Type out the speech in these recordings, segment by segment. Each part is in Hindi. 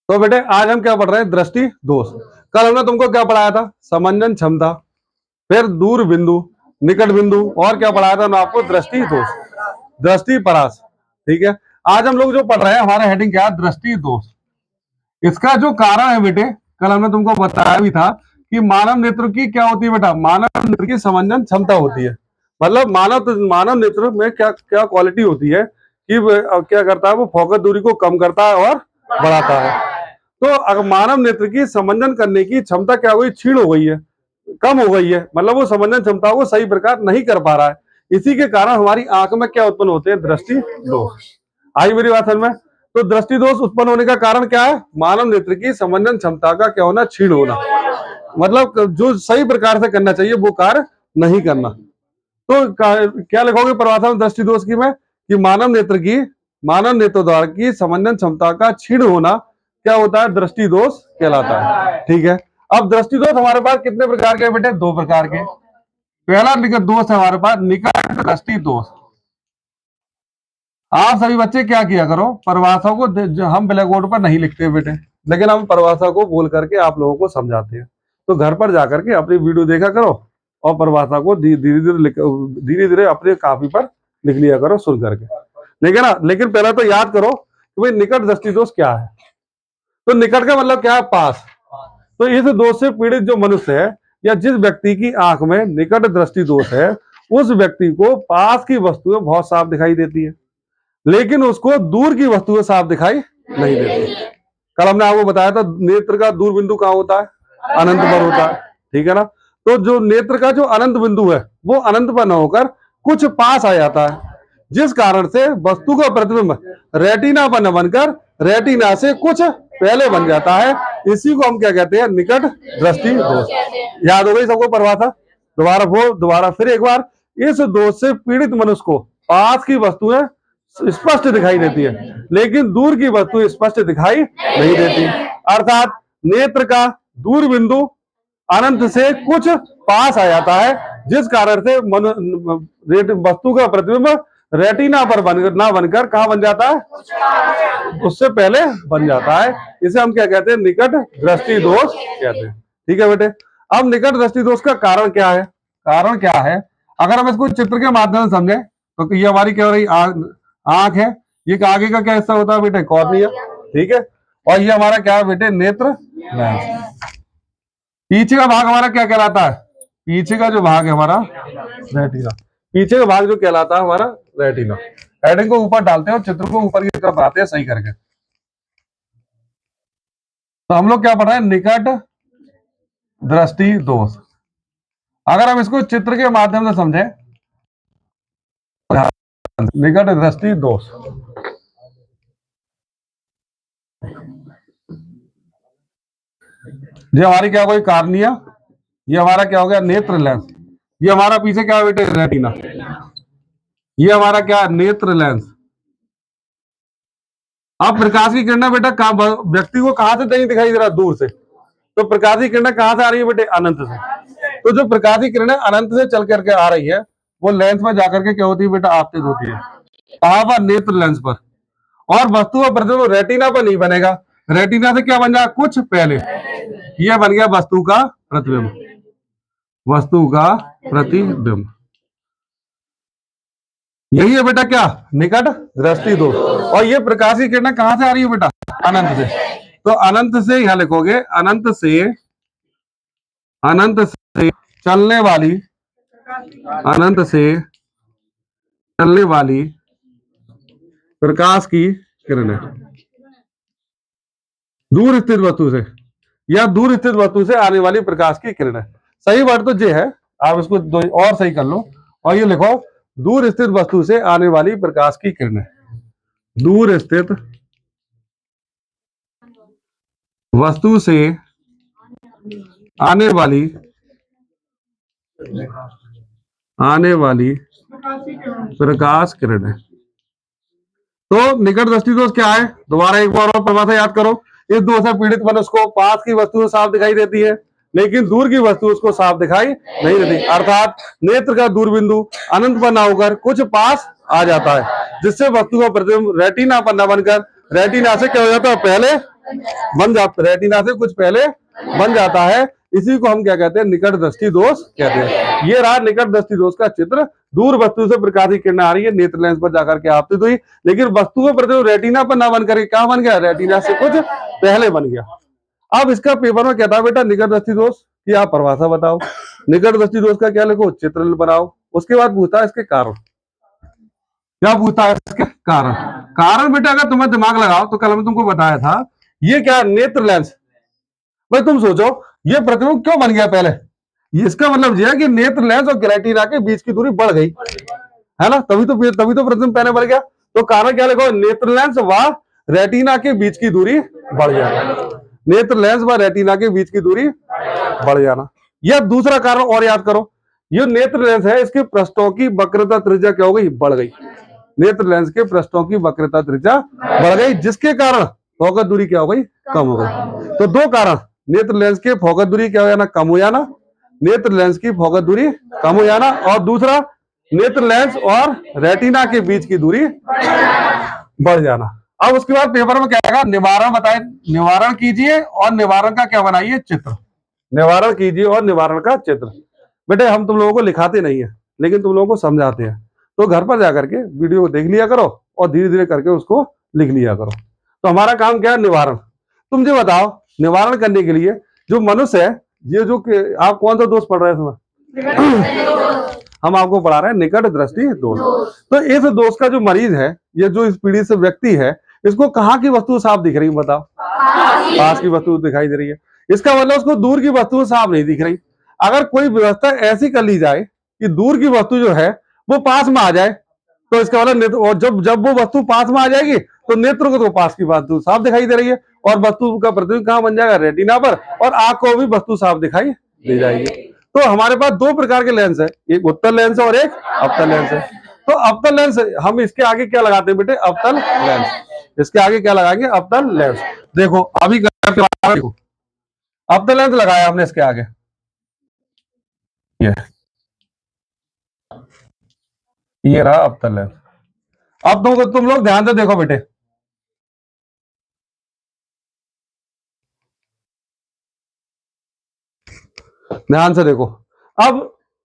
तो बेटे आज हम क्या पढ़ रहे हैं? दृष्टि दोष। कल हमने तुमको क्या पढ़ाया था? समंजन क्षमता, फिर दूर बिंदु, निकट बिंदु, और क्या पढ़ाया था मैं आपको? दृष्टि दोष, दृष्टि परास। ठीक है, आज हम लोग जो पढ़ रहे हैं हमारा हेडिंग क्या है? दृष्टि दोष। इसका जो कारण है बेटे, कल हमने तुमको बताया भी था कि मानव नेत्र की क्या होती है बेटा? मानव नेत्र की समंजन क्षमता होती है। मतलब मानव नेत्र में क्या क्या क्वालिटी होती है कि क्या करता है? वो फोकस दूरी को कम करता है और बढ़ाता है। तो अगर मानव नेत्र की समंजन करने की क्षमता क्या हो गई? क्षीण हो गई है, कम हो गई है। मतलब वो समंजन क्षमता को सही प्रकार नहीं कर पा रहा है। इसी के कारण हमारी आंख में क्या उत्पन्न होते हैं? दृष्टि दोष। आई मेरी बात समझ में? तो दृष्टि दोष उत्पन्न होने का कारण क्या है? मानव नेत्र की समंजन क्षमता का क्या होना? क्षीण होना। मतलब जो सही प्रकार से करना चाहिए वो कार्य नहीं करना। तो क्या लिखोगे परिभाषा में दृष्टि दोष की में? कि मानव नेत्र द्वारा की समंजन क्षमता का क्षीण होना क्या होता है? दृष्टि दोष कहलाता है। ठीक है, अब दृष्टि दोष हमारे पास कितने प्रकार के बेटे? दो प्रकार के। पहला निकट दोष है हमारे पास, निकट दृष्टि दोष। आप सभी बच्चे क्या किया करो, परिभाषा को हम ब्लैक बोर्ड पर नहीं लिखते बेटे, लेकिन हम परिभाषा को बोल करके आप लोगों को समझाते हैं। तो घर पर जाकर के अपनी वीडियो देखा करो और परिभाषा को धीरे धीरे अपने कापी पर लिख लिया करो सुन करके। लेकिन पहले तो याद करो कि भाई निकट दृष्टि दोष क्या है। तो निकट का मतलब क्या है? पास। तो इस दोष से पीड़ित जो मनुष्य है या जिस व्यक्ति की आंख में निकट दृष्टि दोष है, उस व्यक्ति को पास की वस्तुएं बहुत साफ दिखाई देती है, लेकिन उसको दूर की वस्तुएं साफ दिखाई नहीं देती। कल हमने आपको बताया था नेत्र का दूर बिंदु कहाँ होता है? अनंत पर होता है। ठीक है ना? तो जो नेत्र का जो अनंत बिंदु है वो अनंत पर न होकर कुछ पास आ जाता है, जिस कारण से वस्तु का प्रतिबिंब रेटिना पर न बनकर रेटिना से कुछ पहले बन जाता है। इसी को हम क्या कहते हैं? निकट दृष्टि दोष। याद हो गई सबको परिभाषा? दोबारा फिर एक बार। इस दोष से पीड़ित मनुष्य को पास की वस्तुएं स्पष्ट दिखाई देती है, लेकिन दूर की वस्तु स्पष्ट दिखाई नहीं देती। अर्थात नेत्र का दूर बिंदु अनंत से कुछ पास आ जाता है, जिस कारण से वस्तु का प्रतिबिंब रेटिना पर ना बनकर कहां बन जाता है? उससे पहले बन जाता है। इसे हम क्या कहते हैं? निकट दृष्टि दोष कहते हैं। ठीक है बेटे, अब निकट दृष्टि दोष का कारण क्या है? कारण क्या है अगर हम इसको चित्र के माध्यम से समझे तो ये हमारी क्या हो रही? आंख है। ये आगे का क्या हिस्सा होता है बेटे? कॉर्निया। ठीक है, और ये हमारा क्या है बेटे? नेत्र लेंस। पीछे का भाग हमारा क्या कहलाता है? पीछे का जो भाग है हमारा रेटिना। पीछे का भाग जो कहलाता है हमारा रेटिना। हेडिंग को ऊपर डालते हैं और चित्र को ऊपर की तरफ आते हैं सही करके। तो हम लोग क्या पढ़ रहे हैं? निकट दृष्टि दोष। अगर हम इसको चित्र के माध्यम से समझे, निकट दृष्टि दोष ये हमारी क्या कोई कार्निया, ये हमारा क्या हो गया? नेत्र लेंस। ये हमारा पीछे क्या है बेटे? रेटिना। ये हमारा क्या? नेत्र लेंस। अब प्रकाश की किरणें बेटा व्यक्ति को कहां से नहीं दिखाई दे रहा? दूर से। तो प्रकाश की किरणें कहां से आ रही है बेटे? अनंत से। तो जो प्रकाश की किरणें अनंत से चल करके आ रही है वो लेंस में जाकर के क्या होती है बेटा? आपतित होती है। कहां पर? नेत्र लेंस पर। और वस्तु का प्रतिबिंब रेटिना पर नहीं बनेगा, रेटिना से क्या बन जाएगा? कुछ पहले। यह बन गया वस्तु का प्रतिबिंब। वस्तु का प्रतिबिंब यही है बेटा क्या? निकट दृष्टि दोष। और ये प्रकाश की किरणें कहां से आ रही है बेटा? अनंत से। तो अनंत से यहां लिखोगे, अनंत से चलने वाली, अनंत से चलने वाली प्रकाश की किरणें दूर स्थित वस्तु से, या दूर स्थित वस्तु से आने वाली प्रकाश की किरणें। सही वर्ड तो ये है, आप इसको और सही कर लो और ये लिखो दूर स्थित वस्तु से आने वाली प्रकाश की किरणें। दूर स्थित वस्तु से आने वाली प्रकाश किरणें। तो निकट दृष्टि दोष क्या है? दोबारा एक बार और परिभाषा याद करो। इस दोष से पीड़ित मनुष्य को पास की वस्तु साफ दिखाई देती है, लेकिन दूर की वस्तु उसको साफ दिखाई नहीं देती। अर्थात नेत्र का दूर बिंदु अनंत पर न होकर कुछ पास आ जाता है, जिससे वस्तु का प्रतिबिंब रेटिना पर न बनकर रेटिना से क्या हो जाता है? पहले बन जाता, रेटिना से कुछ पहले बन जाता है। इसी को हम क्या कहते हैं, निकट दृष्टि दोष कहते हैं। ये रहा निकट दृष्टि दोष का चित्र। दूर वस्तु से प्रकाश की किरण आ रही है, नेत्र लेंस पर जाकर के आपतित हुई, लेकिन वस्तु के प्रति रेटिना पर ना बन करके क्या बन गया, रेटिना से कुछ पहले बन गया। अब इसका पेपर में कहता है बेटा निकट दृष्टि दोष की आप परिभाषा बताओ, निकट दृष्टि दोष का क्या लिखो, चित्र बनाओ। उसके बाद पूछता है इसके कारण। क्या पूछता है इसके कारण? कारण बेटा अगर तुम्हें दिमाग लगाओ तो कल मैं तुमको बताया था, ये क्या नेत्र लेंस। भाई तुम सोचो ये प्रतिबिंब क्यों बन गया पहले, इसका मतलब यह है कि नेत्र लेंस और रेटिना के बीच की दूरी बढ़ गई, है ना, तभी तो प्रतिबिंब पहले बढ़ गया। तो कारण क्या लिखो, नेत्र लेंस व रेटिना के बीच की दूरी बढ़ जाना, नेत्र लेंस व रेटिना के बीच की दूरी बढ़ जाना। यह दूसरा कारण और याद करो, ये नेत्र लेंस है, इसके पृष्ठों की वक्रता त्रिज्या क्या हो गई, बढ़ गई। नेत्र लेंस के पृष्ठों की वक्रता त्रिज्या बढ़ गई, जिसके कारण फोकस दूरी क्या हो गई, कम हो गई। तो दो कारण, नेत्र लेंस के फोकस दूरी क्या हो जाना, कम हो जाना, नेत्र लेंस की फोकस दूरी कम हो जाना, और दूसरा नेत्र लेंस और रेटिना के बीच की दूरी बढ़ जाना। अब उसके बाद पेपर में क्या आएगा, निवारण बताए, निवारण कीजिए और निवारण का क्या बनाइए, चित्र। निवारण कीजिए और निवारण का चित्र। बेटे हम तुम लोगों को लिखाते नहीं है, लेकिन तुम लोगों को समझाते हैं, तो घर पर जाकर के वीडियो को देख लिया करो और धीरे धीरे करके उसको लिख लिया करो। तो हमारा काम क्या है, निवारण। तुम जो बताओ, निवारण करने के लिए जो मनुष्य है, ये जो आप कौन सा दोष पढ़ रहे हैं इसमें हम आपको पढ़ा रहे हैं निकट दृष्टि दोष। तो इस दोष का जो मरीज है, ये जो इस पीढ़ी से व्यक्ति है, इसको कहाँ की वस्तु साफ दिख रही है, बताओ, पास की वस्तु दिखाई दे रही है। इसका मतलब उसको दूर की वस्तु साफ नहीं दिख रही। अगर कोई व्यवस्था ऐसी कर ली जाए कि दूर की वस्तु जो है वो पास में आ जाए, तो इसका मतलब और जब वो वस्तु पास में आ जाएगी तो नेत्र को तो पास की वस्तु साफ दिखाई दे रही है, और वस्तु का प्रतिबिंब कहाँ बन जाएगा, रेटिना पर, और आंख को भी वस्तु साफ दिखाई दे जाएगी। तो हमारे पास दो प्रकार के लेंस है, एक उत्तल लेंस है और एक अवतल लेंस है। तो अवतल लेंस हम इसके आगे क्या लगाते हैं बेटे, अवतल लेंस। इसके आगे क्या लगाएंगे, अवतल लेंस। देखो अभी देखो अवतल लेंस लगाया हमने इसके आगे, ये रहा अवतल लेंस। अब तुम लोग ध्यान से देखो बेटे, ध्यान से देखो। अब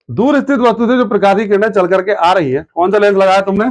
दूर स्थित वस्तु से जो प्रकाश की किरणें चल करके आ रही है, कौन सा लेंस लगाया तुमने,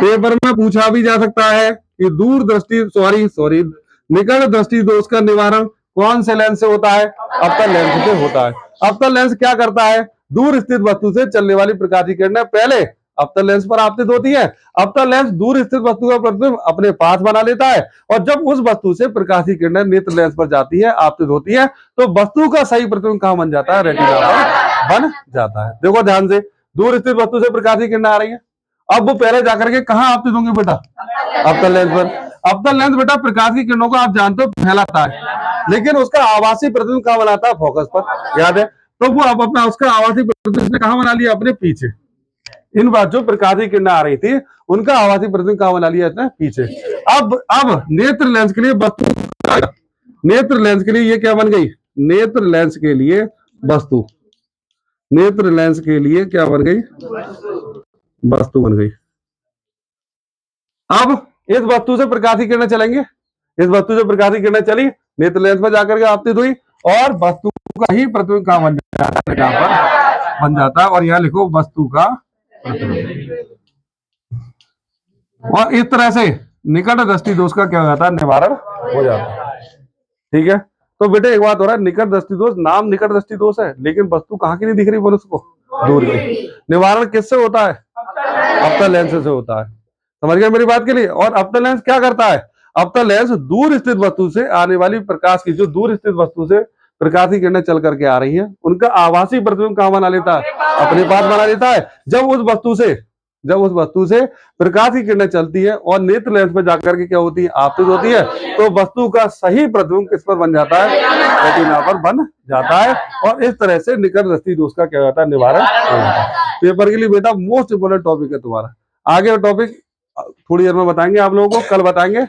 पेपर में पूछा भी जा सकता है कि दूर दृष्टि सॉरी निकट दृष्टि दोष का निवारण कौन से लेंस से होता है, अवतल लेंस से होता है। अवतल लेंस क्या करता है, दूर स्थित वस्तु से चलने वाली प्रकाश की किरणें पहले अवतल लेंस पर आपतित होती है। अवतल लेंस दूर स्थित वस्तु का प्रतिबिंब अपने पास बना लेता है, और जब उस वस्तु से प्रकाश की किरणें नेत्र लेंस पर जाती है, आपतित होती है, तो वस्तु का सही प्रतिबिंब कहां बन जाता है, रेटिना पर बन जाता है। देखो ध्यान से, दूर स्थित वस्तु से प्रकाश की किरणें आ रही है, अब वो पहले जाकर के कहां आपतित होंगे बेटा, अवतल लेंस पर। अवतल लेंस बेटा प्रकाश की किरणों को आप जानते हो फैलाता है, लेकिन उसका आभासी प्रतिबिंब कहां बनाता है, फोकस पर, याद है। तो वो अब अपना उसका आभासी प्रतिबिंब कहां बना लिया, अपने पीछे। इन बात जो प्रकाश की किरणें आ रही थी उनका आभासी प्रतिबिंब कहां बना लिया इसने, पीछे। अब नेत्र लेंस के लिए वस्तु, नेत्र लेंस के लिए ये क्या बन गई, नेत्र लेंस के लिए वस्तु, नेत्र लेंस के लिए क्या बन गई, वस्तु बन गई। अब इस वस्तु से प्रकाश की किरणें चलेंगे, इस वस्तु से प्रकाश की किरणें चली, नेत्र लेंस पर जाकर के आपतित हुई, और वस्तु का ही प्रतिबिंब कहां बन जाता है, यहाँ पर बन जाता है। और यहाँ लिखो वस्तु का प्रतिबिंब। और इस तरह से निकट दृष्टि दोष का क्या हो जाता है, निवारण हो जाता है। ठीक है, तो बेटे एक बात हो रहा है, निकट दृष्टि दोष, नाम निकट दृष्टि दोष है, लेकिन वस्तु कहाँ की नहीं दिख रही, बोलो उसको, दूर की। निवारण किससे होता है, अवतल लेंस से होता है। समझ गए मेरी बात के लिए। और अवतल लेंस क्या करता है, अवतल लेंस दूर स्थित वस्तु से आने वाली प्रकाश की, जो दूर स्थित वस्तु से प्रकाश की किरणें चल करके आ रही है, उनका आभासी प्रतिबिंब कहां बना लेता है, अपने पास बना लेता है। जब उस वस्तु से प्रकाश की किरणें चलती है और नेत्र लेंस पर जाकर के क्या होती है, आपतित होती है, तो वस्तु का सही प्रतिबिंब किस पर बन जाता है, रेटिना पर बन जाता है। और इस तरह से निकट दृष्टि दोष का क्या होता है, निवारण हो जाता है। पेपर के लिए बेटा मोस्ट इंपोर्टेंट टॉपिक है तुम्हारा। आगे टॉपिक थोड़ी देर में बताएंगे आप लोगों को, कल बताएंगे।